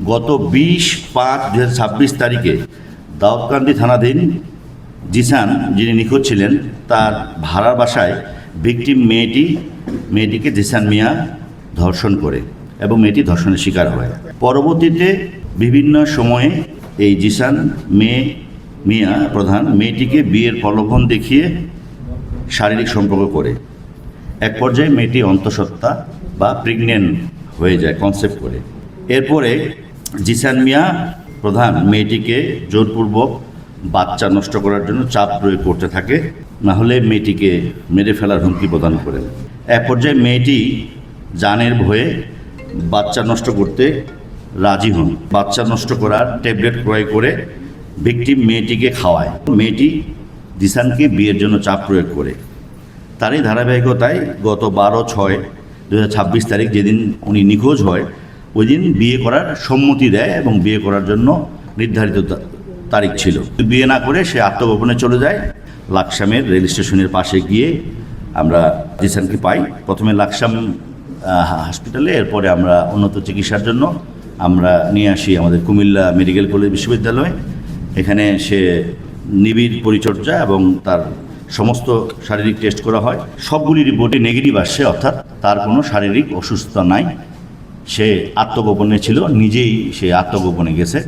গত 20/5/2026 তারিখে দাউদকান্দি থানাধীন জিসান যিনি নিখোঁজ ছিলেন তার ভাড়ার বাসায় ভিকটিম মেয়েটিকে জিসান মিয়া ধর্ষণ করে এবং মেয়েটি ধর্ষণের শিকার হয়। পরবর্তীতে বিভিন্ন সময়ে এই জিসান মিয়া প্রধান মেয়েটিকে বিয়ের প্রলোভন দেখিয়ে শারীরিক সম্পর্ক করে। এক পর্যায়ে মেয়েটি অন্তঃসত্ত্বা বা প্রেগনেন্ট হয়ে যায় কনসেপ্ট করে। এরপরে জিসান মিয়া প্রধান মেয়েটিকে জোরপূর্বক বাচ্চা নষ্ট করার জন্য চাপ প্রয়োগ করতে থাকে, না হলে মেয়েটিকে মেরে ফেলার হুমকি প্রদান করেন। এক পর্যায়ে মেয়েটি জানের ভয়ে বাচ্চা নষ্ট করতে রাজি হন। বাচ্চা নষ্ট করার ট্যাবলেট ক্রয় করে ভিকটিম মেয়েটিকে খাওয়ায়। মেয়েটি জিসানকে বিয়ের জন্য চাপ প্রয়োগ করে। তারই ধারাবাহিকতায় গত 12/6/2026 তারিখ যেদিন উনি নিখোঁজ হয় ওই দিন বিয়ে করার সম্মতি দেয় এবং বিয়ে করার জন্য নির্ধারিত তারিখ ছিল। বিয়ে না করে সে আত্মগোপনে চলে যায়। লাকসামের রেল স্টেশনের পাশে গিয়ে আমরা জিসানকে পাই। প্রথমে লাকসাম হসপিটালে, এরপরে আমরা উন্নত চিকিৎসার জন্য আমরা নিয়ে আসি আমাদের কুমিল্লা মেডিকেল কলেজ বিশ্ববিদ্যালয়ে। এখানে সে নিবিড় পরিচর্যা এবং তার সমস্ত শারীরিক টেস্ট করা হয়। সবগুলি রিপোর্টে নেগেটিভ আসছে, অর্থাৎ তার কোনো শারীরিক অসুস্থতা নাই। সে আত্মগোপনে ছিল, নিজেই সে আত্মগোপনে গেছে।